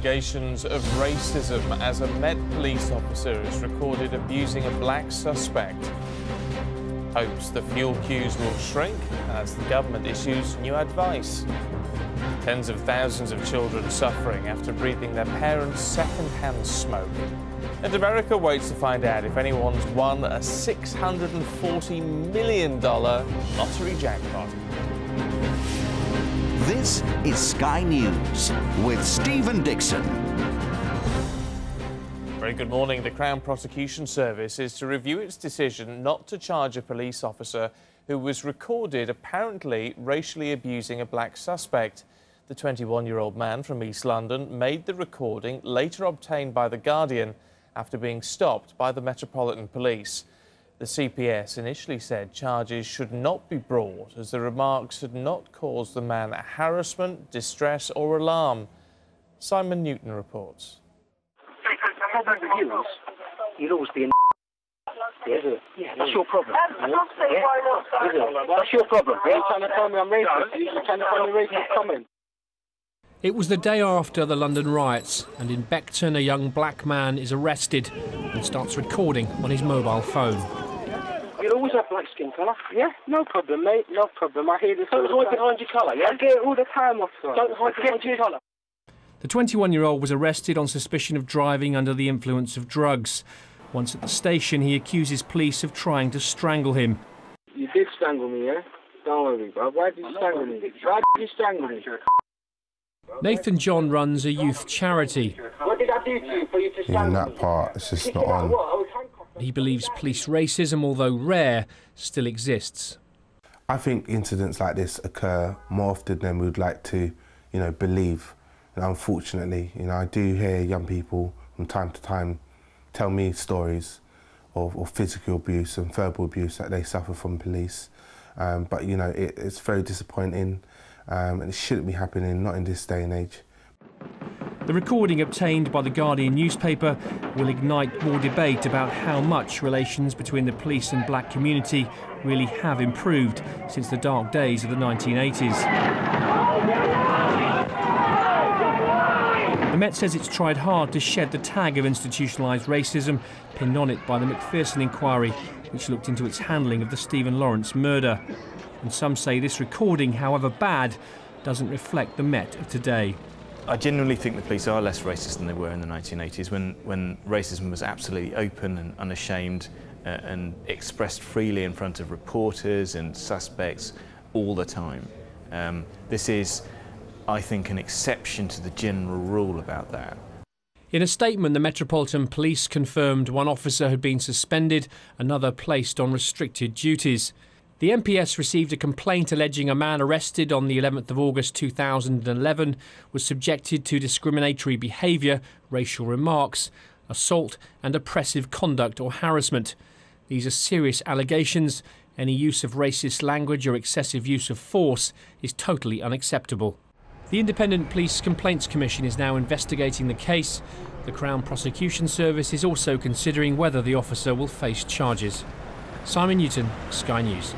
allegations of racism as a Met police officer is recorded abusing a black suspect. Hopes the fuel queues will shrink as the government issues new advice. Tens of thousands of children suffering after breathing their parents' second-hand smoke. And America waits to find out if anyone's won a $640 million lottery jackpot. This is Sky News with Stephen Dixon. Very good morning. The Crown Prosecution Service is to review its decision not to charge a police officer who was recorded apparently racially abusing a black suspect. The 21-year-old man from East London made the recording, later obtained by The Guardian, after being stopped by the Metropolitan Police. The CPS initially said charges should not be brought as the remarks had not caused the man harassment, distress or alarm. Simon Newton reports. You'd always be in. Yeah, that's your problem. That's your problem. You're trying to tell me I'm racist. You're trying to tell me racist comment. It was the day after the London riots, and in Beckton a young black man is arrested and starts recording on his mobile phone. You'll always have black skin colour. Yeah, no problem, mate, no problem. I hear this. Don't hide behind your colour, yeah? I get it all the time, officer. Don't hide behind your colour. The 21-year-old was arrested on suspicion of driving under the influence of drugs. Once at the station, he accuses police of trying to strangle him. You did strangle me, yeah? Don't worry, bro. Why did you strangle me? Why did you strangle me? Nathan John runs a youth charity. What did I do to you for you to strangle me? In that part, it's just not on. He believes police racism, although rare, still exists. I think incidents like this occur more often than we'd like to, believe. And unfortunately, I do hear young people from time to time tell me stories of physical abuse and verbal abuse that they suffer from police. But, it's very disappointing and it shouldn't be happening, not in this day and age. The recording obtained by The Guardian newspaper will ignite more debate about how much relations between the police and black community really have improved since the dark days of the 1980s. The Met says it's tried hard to shed the tag of institutionalised racism pinned on it by the Macpherson inquiry, which looked into its handling of the Stephen Lawrence murder. And some say this recording, however bad, doesn't reflect the Met of today. I genuinely think the police are less racist than they were in the 1980s when racism was absolutely open and unashamed and expressed freely in front of reporters and suspects all the time. This is, I think, an exception to the general rule about that. In a statement, the Metropolitan Police confirmed one officer had been suspended, another placed on restricted duties. The MPS received a complaint alleging a man arrested on the 11th of August 2011 was subjected to discriminatory behaviour, racial remarks, assault and oppressive conduct or harassment. These are serious allegations. Any use of racist language or excessive use of force is totally unacceptable. The Independent Police Complaints Commission is now investigating the case. The Crown Prosecution Service is also considering whether the officer will face charges. Simon Newton, Sky News.